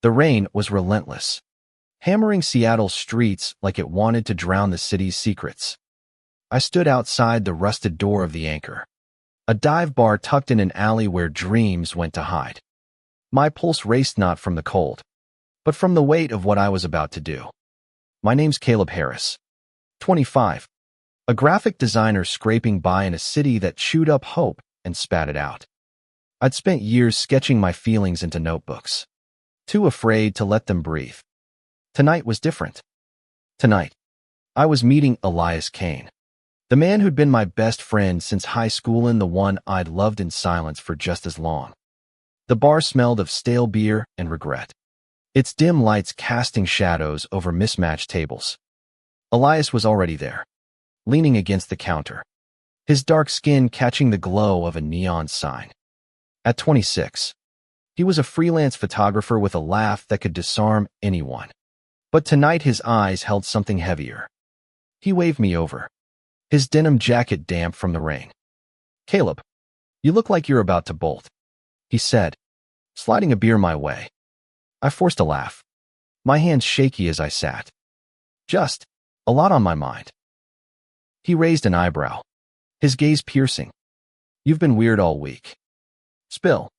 The rain was relentless, hammering Seattle's streets like it wanted to drown the city's secrets. I stood outside the rusted door of the Anchor, a dive bar tucked in an alley where dreams went to hide. My pulse raced not from the cold, but from the weight of what I was about to do. My name's Caleb Harris, 25, a graphic designer scraping by in a city that chewed up hope and spat it out. I'd spent years sketching my feelings into notebooks, too afraid to let them breathe. Tonight was different. Tonight, I was meeting Elias Kane, the man who'd been my best friend since high school and the one I'd loved in silence for just as long. The bar smelled of stale beer and regret, its dim lights casting shadows over mismatched tables. Elias was already there, leaning against the counter, his dark skin catching the glow of a neon sign. At 26, he was a freelance photographer with a laugh that could disarm anyone. But tonight his eyes held something heavier. He waved me over, his denim jacket damp from the rain. "Caleb, you look like you're about to bolt," he said, sliding a beer my way. I forced a laugh, my hands shaky as I sat. "Just a lot on my mind." He raised an eyebrow, his gaze piercing. "You've been weird all week." "Spill."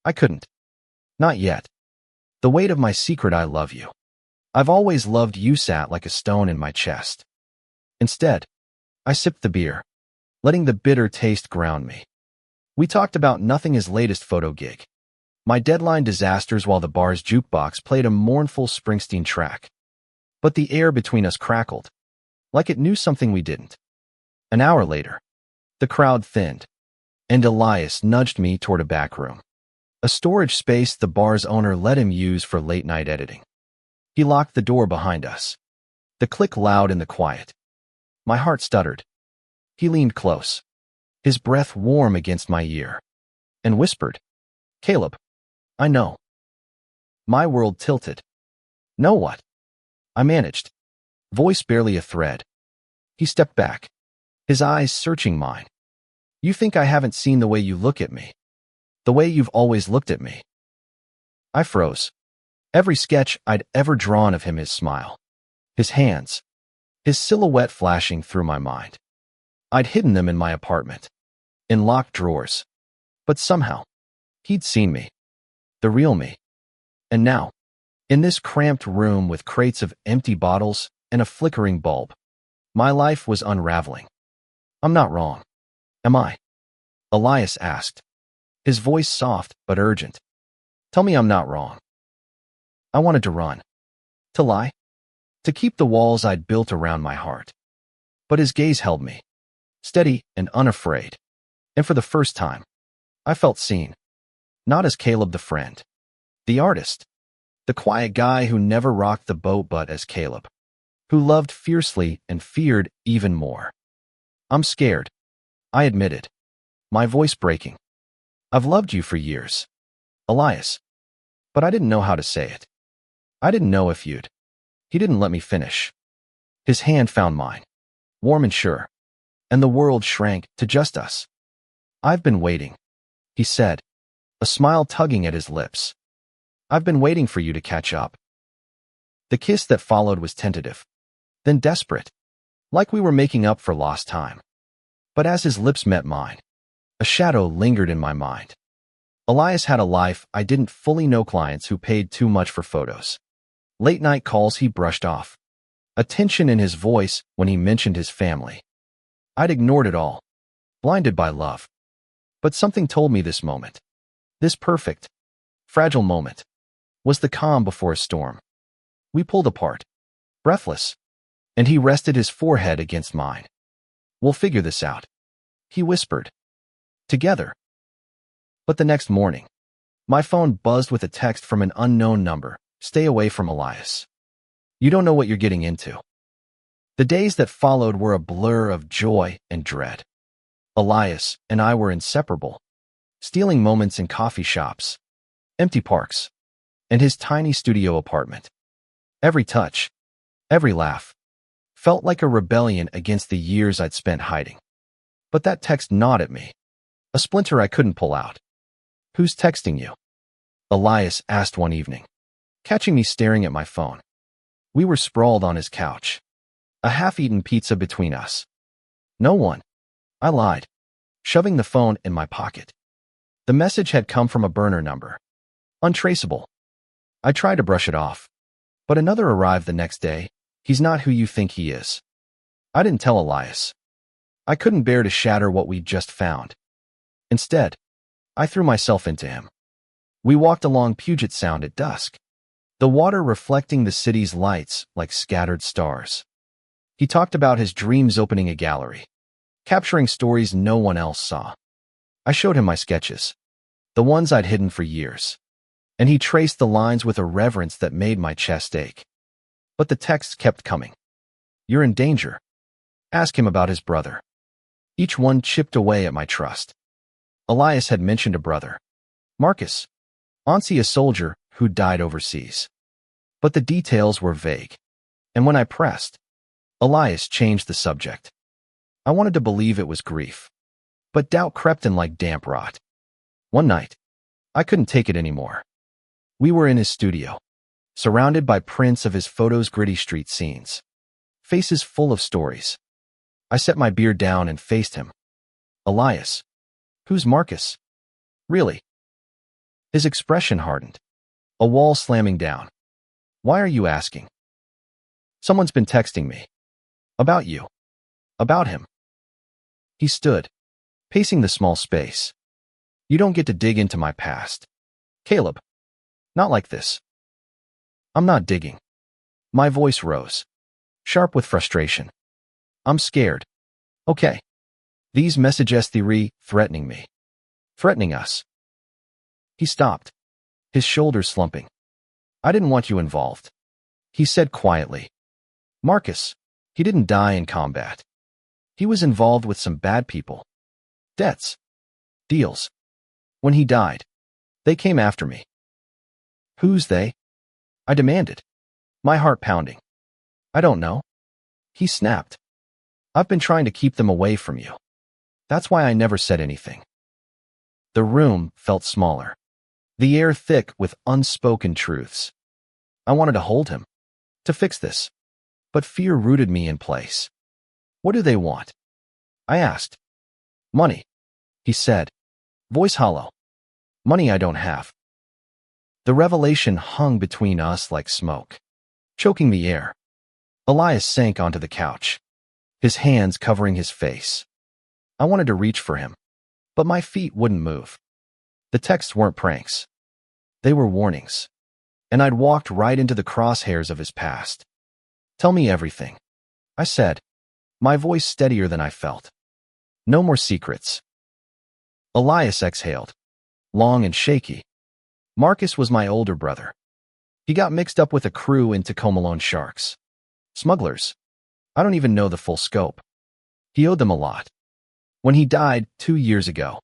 I couldn't. Not yet. The weight of my secret "I love you. I've always loved you" sat like a stone in my chest. Instead, I sipped the beer, letting the bitter taste ground me. We talked about nothing: his latest photo gig, my deadline disasters, while the bar's jukebox played a mournful Springsteen track. But the air between us crackled, like it knew something we didn't. An hour later, the crowd thinned, and Elias nudged me toward a back room, a storage space the bar's owner let him use for late-night editing. He locked the door behind us, the click loud in the quiet. My heart stuttered. He leaned close, his breath warm against my ear, and whispered, "Caleb, I know." My world tilted. "Know what?" I managed, voice barely a thread. He stepped back, his eyes searching mine. "You think I haven't seen the way you look at me, the way you've always looked at me?" I froze. Every sketch I'd ever drawn of him, his smile, his hands, his silhouette flashing through my mind. I'd hidden them in my apartment, in locked drawers. But somehow, he'd seen me, the real me. And now, in this cramped room with crates of empty bottles and a flickering bulb, my life was unraveling. "I'm not wrong, am I?" Elias asked, his voice soft but urgent. "Tell me I'm not wrong." I wanted to run, to lie, to keep the walls I'd built around my heart. But his gaze held me, steady and unafraid. And for the first time, I felt seen. Not as Caleb the friend, the artist, the quiet guy who never rocked the boat, but as Caleb, who loved fiercely and feared even more. "I'm scared," I admitted, my voice breaking. "I've loved you for years, Elias, but I didn't know how to say it. I didn't know if you'd." He didn't let me finish. His hand found mine, warm and sure, and the world shrank to just us. "I've been waiting," he said, a smile tugging at his lips. "I've been waiting for you to catch up." The kiss that followed was tentative, then desperate, like we were making up for lost time. But as his lips met mine, a shadow lingered in my mind. Elias had a life I didn't fully know: clients who paid too much for photos, late-night calls he brushed off, a tension in his voice when he mentioned his family. I'd ignored it all, blinded by love. But something told me this moment, this perfect, fragile moment, was the calm before a storm. We pulled apart, breathless, and he rested his forehead against mine. "We'll figure this out," he whispered. "Together." But the next morning, my phone buzzed with a text from an unknown number. "Stay away from Elias. You don't know what you're getting into." The days that followed were a blur of joy and dread. Elias and I were inseparable, stealing moments in coffee shops, empty parks, and his tiny studio apartment. Every touch, every laugh, felt like a rebellion against the years I'd spent hiding. But that text gnawed at me, a splinter I couldn't pull out. "Who's texting you?" Elias asked one evening, catching me staring at my phone. We were sprawled on his couch, a half-eaten pizza between us. No one. I lied, shoving the phone in my pocket. The message had come from a burner number. Untraceable. I tried to brush it off, but another arrived the next day. He's not who you think he is. I didn't tell Elias. I couldn't bear to shatter what we'd just found. Instead, I threw myself into him. We walked along Puget Sound at dusk, the water reflecting the city's lights like scattered stars. He talked about his dreams opening a gallery, capturing stories no one else saw. I showed him my sketches, the ones I'd hidden for years, and he traced the lines with a reverence that made my chest ache. But the texts kept coming. You're in danger. Ask him about his brother. Each one chipped away at my trust. Elias had mentioned a brother, Marcus, Onsi, a soldier who died overseas. But the details were vague, and when I pressed, Elias changed the subject. I wanted to believe it was grief, but doubt crept in like damp rot. One night, I couldn't take it anymore. We were in his studio, surrounded by prints of his photos, gritty street scenes, faces full of stories. I set my beer down and faced him. Elias, who's Marcus? Really? His expression hardened, a wall slamming down. Why are you asking? Someone's been texting me. About you. About him. He stood, pacing the small space. You don't get to dig into my past. Caleb. Not like this. I'm not digging. My voice rose, sharp with frustration. I'm scared. Okay. These messages threatening me. Threatening us. He stopped, his shoulders slumping. I didn't want you involved. He said quietly. Marcus, he didn't die in combat. He was involved with some bad people. Debts. Deals. When he died, they came after me. Who's they? I demanded, my heart pounding. I don't know. He snapped. I've been trying to keep them away from you. That's why I never said anything. The room felt smaller, the air thick with unspoken truths. I wanted to hold him, to fix this, but fear rooted me in place. What do they want? I asked. Money, he said, voice hollow. Money I don't have. The revelation hung between us like smoke, choking the air. Elias sank onto the couch, his hands covering his face. I wanted to reach for him, but my feet wouldn't move. The texts weren't pranks. They were warnings, and I'd walked right into the crosshairs of his past. Tell me everything, I said, my voice steadier than I felt. No more secrets. Elias exhaled, long and shaky. Marcus was my older brother. He got mixed up with a crew in Tacoma loan sharks. Smugglers. I don't even know the full scope. He owed them a lot. When he died 2 years ago,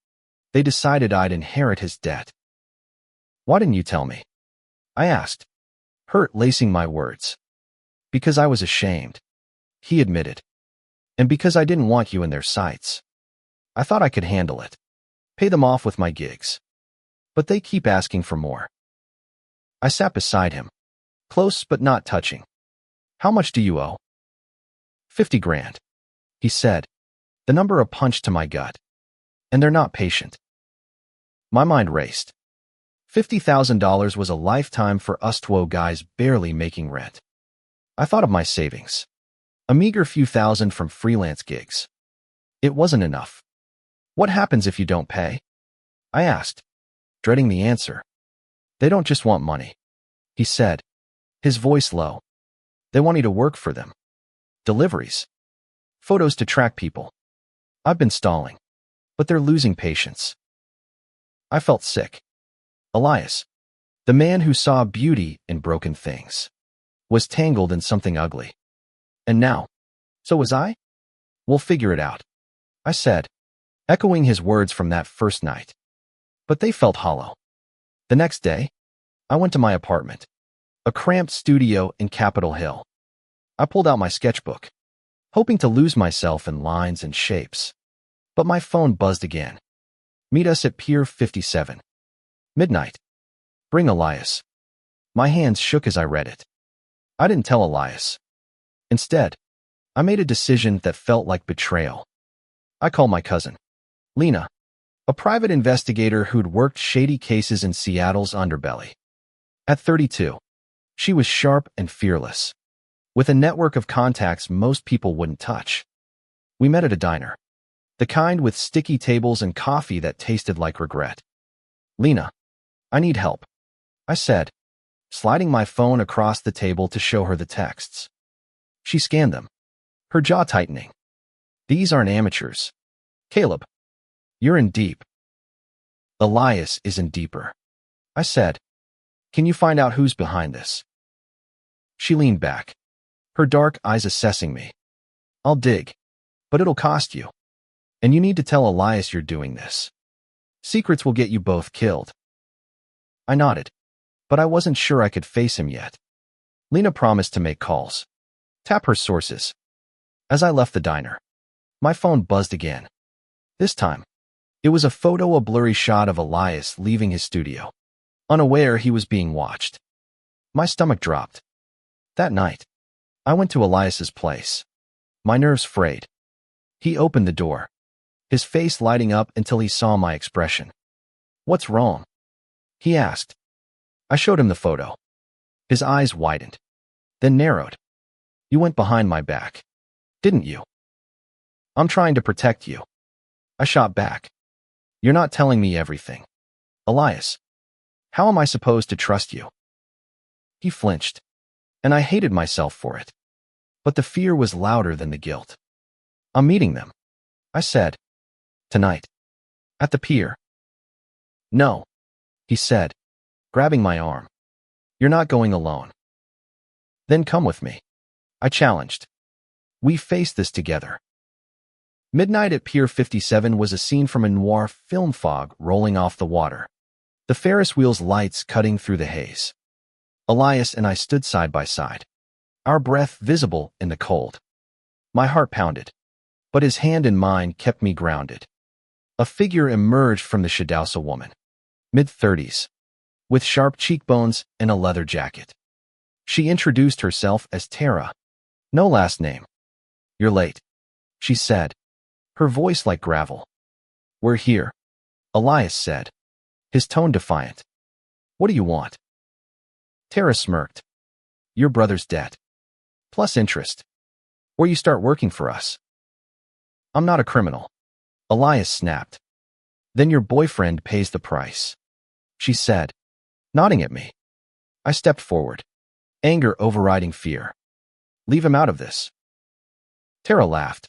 they decided I'd inherit his debt. Why didn't you tell me? I asked, hurt lacing my words. Because I was ashamed, he admitted. And because I didn't want you in their sights. I thought I could handle it. Pay them off with my gigs. But they keep asking for more. I sat beside him, close but not touching. How much do you owe? 50 grand, he said, the number a punch to my gut. And they're not patient. My mind raced. $50,000 was a lifetime for us two guys barely making rent. I thought of my savings, a meager few thousand from freelance gigs. It wasn't enough. What happens if you don't pay? I asked, dreading the answer. They don't just want money, he said, his voice low. They want you to work for them. Deliveries. Photos to track people. I've been stalling, but they're losing patience. I felt sick. Elias, the man who saw beauty in broken things, was tangled in something ugly. And now, so was I? We'll figure it out, I said, echoing his words from that first night. But they felt hollow. The next day, I went to my apartment, a cramped studio in Capitol Hill. I pulled out my sketchbook, hoping to lose myself in lines and shapes. But my phone buzzed again. Meet us at Pier 57. Midnight. Bring Elias. My hands shook as I read it. I didn't tell Elias. Instead, I made a decision that felt like betrayal. I called my cousin, Lena, a private investigator who'd worked shady cases in Seattle's underbelly. At 32, she was sharp and fearless, with a network of contacts most people wouldn't touch. We met at a diner, the kind with sticky tables and coffee that tasted like regret. Lena, I need help, I said, sliding my phone across the table to show her the texts. She scanned them, her jaw tightening. These aren't amateurs. Caleb, you're in deep. Elias is in deeper, I said. Can you find out who's behind this? She leaned back, her dark eyes assessing me. I'll dig, but it'll cost you. And you need to tell Elias you're doing this. Secrets will get you both killed. I nodded, but I wasn't sure I could face him yet. Lena promised to make calls, tap her sources. As I left the diner, my phone buzzed again. This time, it was a blurry shot of Elias leaving his studio, unaware he was being watched. My stomach dropped. That night, I went to Elias's place, my nerves frayed. He opened the door, his face lighting up until he saw my expression. What's wrong? He asked. I showed him the photo. His eyes widened, then narrowed. You went behind my back, didn't you? I'm trying to protect you. I shot back. You're not telling me everything. Elias, how am I supposed to trust you? He flinched, and I hated myself for it. But the fear was louder than the guilt. I'm meeting them, I said. Tonight. At the pier. No, he said, grabbing my arm. You're not going alone. Then come with me, I challenged. We face this together. Midnight at Pier 57 was a scene from a noir film, fog rolling off the water, the Ferris wheel's lights cutting through the haze. Elias and I stood side by side, our breath visible in the cold. My heart pounded, but his hand in mine kept me grounded. A figure emerged from the shadows, a woman, mid-30s, with sharp cheekbones and a leather jacket. She introduced herself as Tara. No last name. You're late, she said, her voice like gravel. We're here, Elias said, his tone defiant. What do you want? Tara smirked. Your brother's debt, plus interest, or you start working for us. I'm not a criminal, Elias snapped. Then your boyfriend pays the price, she said, nodding at me. I stepped forward, anger overriding fear. Leave him out of this. Tara laughed,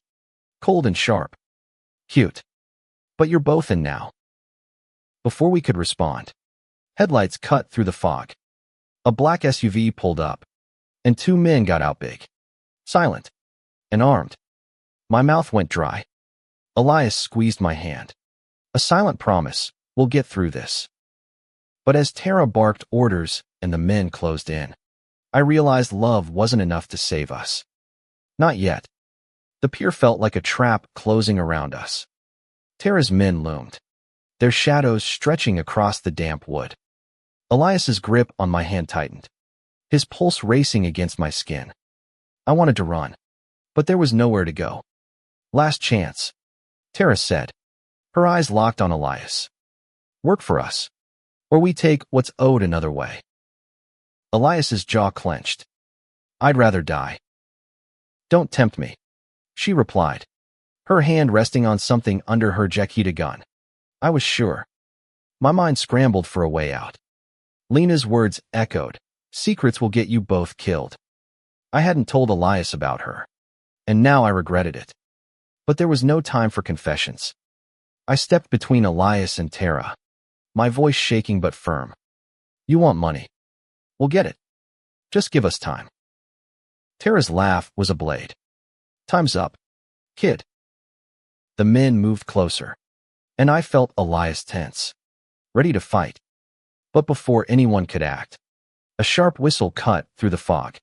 cold and sharp. Cute. But you're both in now. Before we could respond, headlights cut through the fog. A black SUV pulled up, and two men got out, big, silent, and armed. My mouth went dry. Elias squeezed my hand. A silent promise, we'll get through this. But as Tara barked orders and the men closed in, I realized love wasn't enough to save us. Not yet. The pier felt like a trap closing around us. Tara's men loomed, their shadows stretching across the damp wood. Elias's grip on my hand tightened, his pulse racing against my skin. I wanted to run, but there was nowhere to go. Last chance, Tara said, her eyes locked on Elias. Work for us, or we take what's owed another way. Elias's jaw clenched. I'd rather die. Don't tempt me, she replied, her hand resting on something under her jacket, gun. I was sure. My mind scrambled for a way out. Lena's words echoed, secrets will get you both killed. I hadn't told Elias about her, and now I regretted it. But there was no time for confessions. I stepped between Elias and Tara, my voice shaking but firm. You want money? We'll get it. Just give us time. Tara's laugh was a blade. Time's up, kid. The men moved closer, and I felt Elias tense, ready to fight. But before anyone could act, a sharp whistle cut through the fog.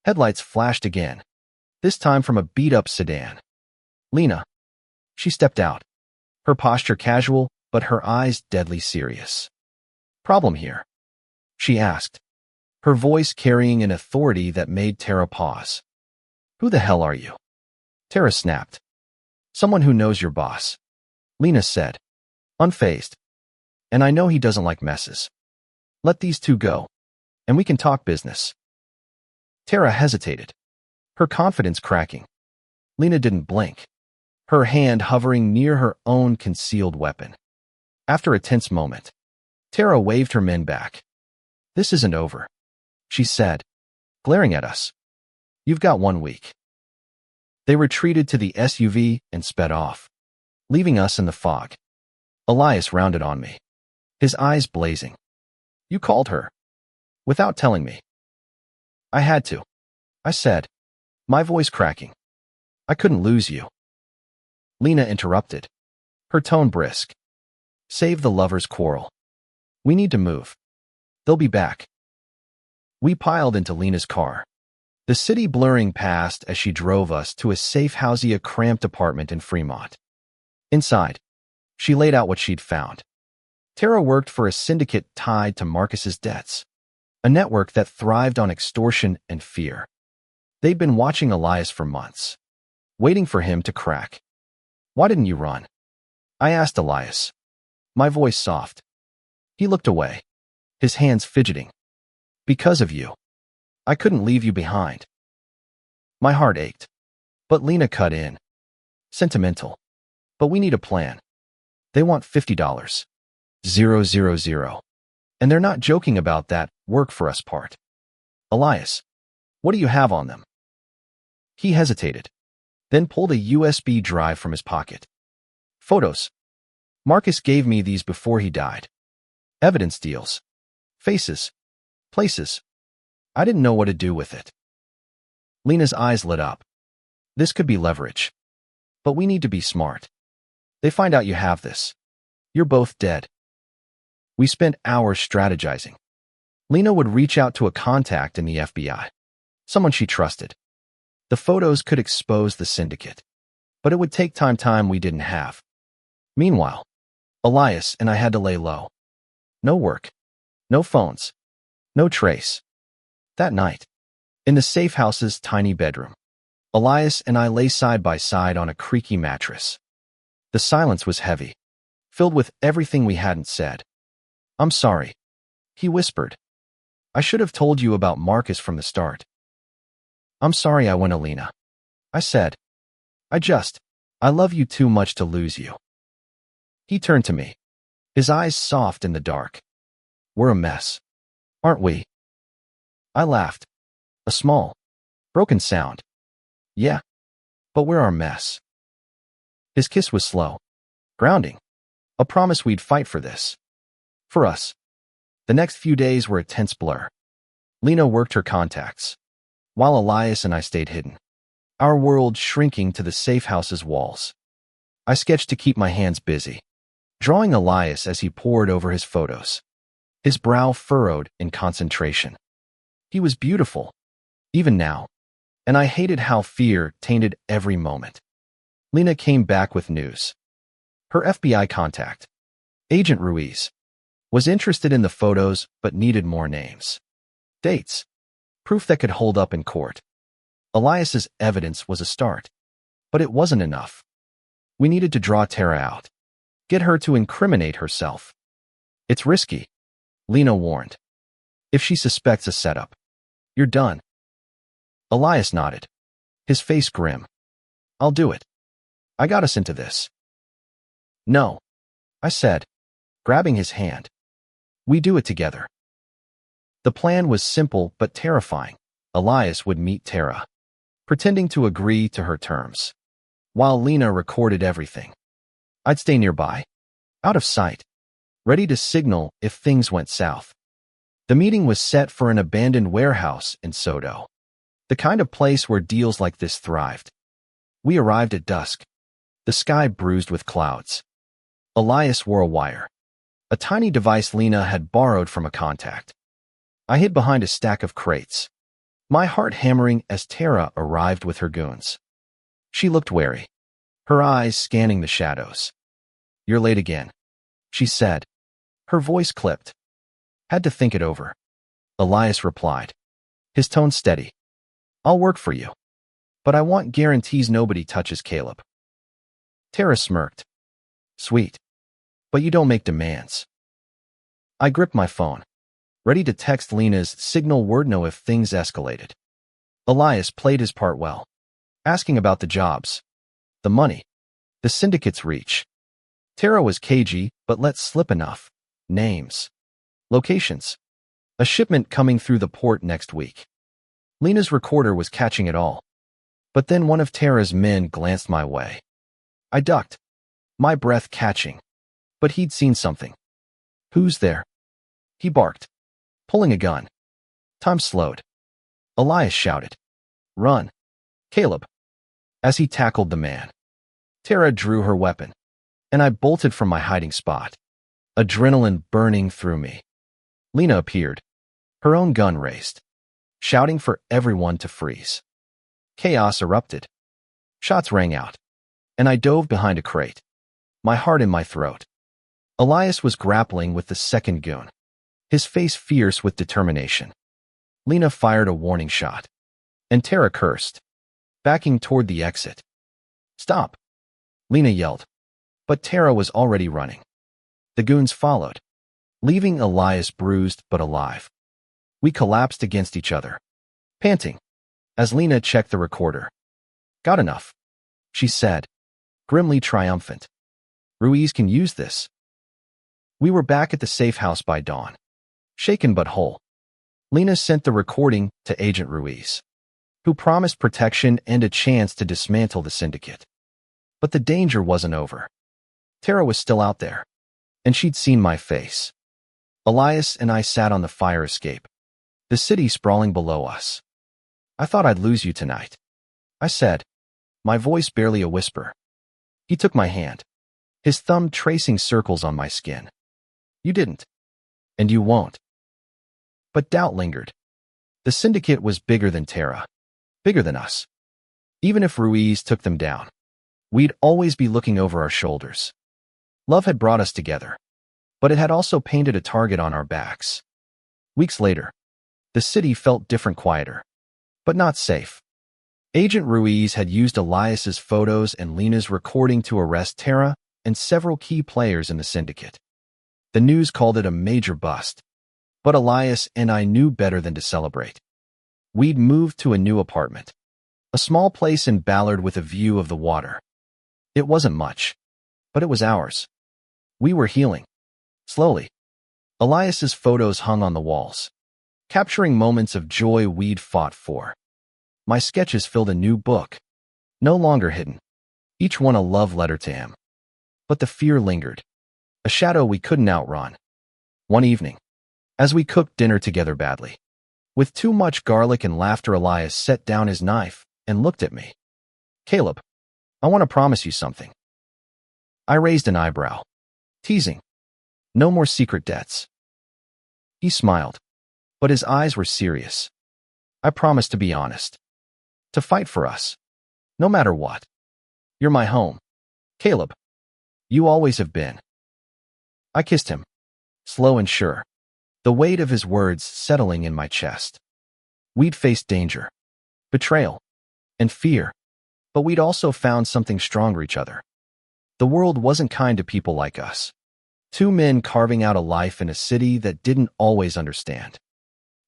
Headlights flashed again, this time from a beat-up sedan. Lena. She stepped out, her posture casual, but her eyes deadly serious. Problem here. she asked, her voice carrying an authority that made Tara pause. Who the hell are you? Tara snapped. Someone who knows your boss, Lena said, unfazed. And I know he doesn't like messes. Let these two go, and we can talk business. Tara hesitated, her confidence cracking. Lena didn't blink, her hand hovering near her own concealed weapon. After a tense moment, Tara waved her men back. This isn't over, she said, glaring at us. You've got 1 week. They retreated to the SUV and sped off, leaving us in the fog. Elias rounded on me, his eyes blazing. You called her? Without telling me. I had to, I said, my voice cracking. I couldn't lose you. Lena interrupted, her tone brisk. Save the lovers' quarrel. We need to move. They'll be back. We piled into Lena's car, the city blurring past as she drove us to a safe-housey, a cramped apartment in Fremont. Inside, she laid out what she'd found. Tara worked for a syndicate tied to Marcus's debts, a network that thrived on extortion and fear. They'd been watching Elias for months, waiting for him to crack. Why didn't you run? I asked Elias, my voice soft. He looked away, his hands fidgeting. Because of you. I couldn't leave you behind. My heart ached. But Lena cut in. Sentimental. But we need a plan. They want $50. 000. And they're not joking about that work for us part. Elias, what do you have on them? He hesitated, then pulled a USB drive from his pocket. Photos. Marcus gave me these before he died. Evidence deals. Faces. Places. I didn't know what to do with it. Lena's eyes lit up. This could be leverage. But we need to be smart. They find out you have this. You're both dead. We spent hours strategizing. Lena would reach out to a contact in the FBI, someone she trusted. The photos could expose the syndicate, but it would take time we didn't have. Meanwhile, Elias and I had to lay low. No work. No phones. No trace. That night, in the safe house's tiny bedroom, Elias and I lay side by side on a creaky mattress. The silence was heavy, filled with everything we hadn't said. I'm sorry, he whispered. I should have told you about Marcus from the start. I'm sorry I went Alina. I said. I love you too much to lose you. He turned to me, his eyes soft in the dark. We're a mess, aren't we? I laughed. A small, broken sound. Yeah, but we're our mess. His kiss was slow, grounding, a promise we'd fight for this. For us. The next few days were a tense blur. Lena worked her contacts, while Elias and I stayed hidden, our world shrinking to the safe house's walls. I sketched to keep my hands busy, drawing Elias as he pored over his photos, his brow furrowed in concentration. He was beautiful, even now, and I hated how fear tainted every moment. Lena came back with news. Her FBI contact, Agent Ruiz, was interested in the photos but needed more names. Dates. Proof that could hold up in court. Elias's evidence was a start, but it wasn't enough. We needed to draw Tara out, get her to incriminate herself. It's risky, Lena warned. If she suspects a setup, you're done. Elias nodded, his face grim. I'll do it. I got us into this. No, I said, grabbing his hand. We do it together. The plan was simple but terrifying. Elias would meet Tara, pretending to agree to her terms, while Lena recorded everything. I'd stay nearby, out of sight, ready to signal if things went south. The meeting was set for an abandoned warehouse in Sodo, the kind of place where deals like this thrived. We arrived at dusk, the sky bruised with clouds. Elias wore a wire, a tiny device Lena had borrowed from a contact. I hid behind a stack of crates, my heart hammering as Tara arrived with her goons. She looked wary, her eyes scanning the shadows. You're late again, she said, her voice clipped. Had to think it over. Elias replied, his tone steady. I'll work for you. But I want guarantees nobody touches Caleb. Tara smirked. Sweet. But you don't make demands. I gripped my phone, ready to text Lena's signal word no if things escalated. Elias played his part well, asking about the jobs, the money, the syndicate's reach. Tara was cagey, but let slip enough. Names. Locations. A shipment coming through the port next week. Lena's recorder was catching it all. But then one of Tara's men glanced my way. I ducked, my breath catching. But he'd seen something. Who's there? He barked, pulling a gun. Time slowed. Elias shouted, Run, Caleb, as he tackled the man. Tara drew her weapon, and I bolted from my hiding spot, adrenaline burning through me. Lena appeared, her own gun raised, shouting for everyone to freeze. Chaos erupted. Shots rang out, and I dove behind a crate, my heart in my throat. Elias was grappling with the second goon, his face fierce with determination. Lena fired a warning shot, and Tara cursed, backing toward the exit. Stop, Lena yelled, but Tara was already running. The goons followed, leaving Elias bruised but alive. We collapsed against each other, panting, as Lena checked the recorder. Got enough, she said, grimly triumphant. Ruiz can use this. We were back at the safe house by dawn, shaken but whole. Lena sent the recording to Agent Ruiz, who promised protection and a chance to dismantle the syndicate. But the danger wasn't over. Tara was still out there, and she'd seen my face. Elias and I sat on the fire escape, the city sprawling below us. I thought I'd lose you tonight, I said, my voice barely a whisper. He took my hand, his thumb tracing circles on my skin. You didn't, and you won't. But doubt lingered. The syndicate was bigger than Tara, bigger than us. Even if Ruiz took them down, we'd always be looking over our shoulders. Love had brought us together, but it had also painted a target on our backs. Weeks later, the city felt different, quieter, but not safe. Agent Ruiz had used Elias's photos and Lena's recording to arrest Tara and several key players in the syndicate. The news called it a major bust, but Elias and I knew better than to celebrate. We'd moved to a new apartment, a small place in Ballard with a view of the water. It wasn't much, but it was ours. We were healing. Slowly. Elias's photos hung on the walls, capturing moments of joy we'd fought for. My sketches filled a new book, no longer hidden, each one a love letter to him. But the fear lingered, a shadow we couldn't outrun. One evening, as we cooked dinner together badly, with too much garlic and laughter, Elias set down his knife and looked at me. Caleb, I want to promise you something. I raised an eyebrow, teasing. No more secret debts. He smiled, but his eyes were serious. I promised to be honest, to fight for us, no matter what. You're my home, Caleb. You always have been. I kissed him, slow and sure, the weight of his words settling in my chest. We'd faced danger, betrayal, and fear, but we'd also found something stronger: each other. The world wasn't kind to people like us. Two men carving out a life in a city that didn't always understand.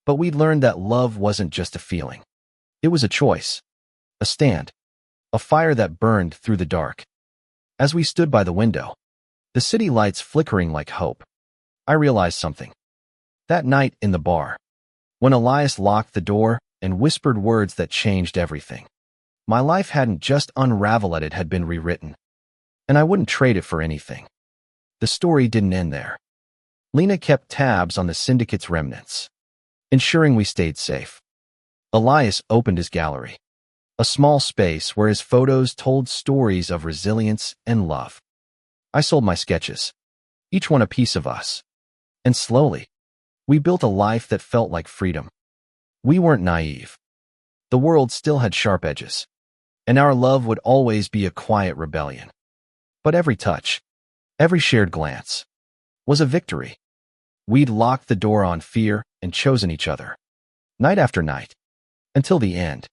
But we'd learned that love wasn't just a feeling. It was a choice, a stand, a fire that burned through the dark. As we stood by the window, the city lights flickering like hope, I realized something. That night in the bar, when Elias locked the door and whispered words that changed everything, my life hadn't just unraveled, it had been rewritten. And I wouldn't trade it for anything. The story didn't end there. Lena kept tabs on the syndicate's remnants, ensuring we stayed safe. Elias opened his gallery, a small space where his photos told stories of resilience and love. I sold my sketches, each one a piece of us. And slowly, we built a life that felt like freedom. We weren't naive. The world still had sharp edges, and our love would always be a quiet rebellion. But every touch, every shared glance, was a victory. We'd locked the door on fear and chosen each other. Night after night. Until the end.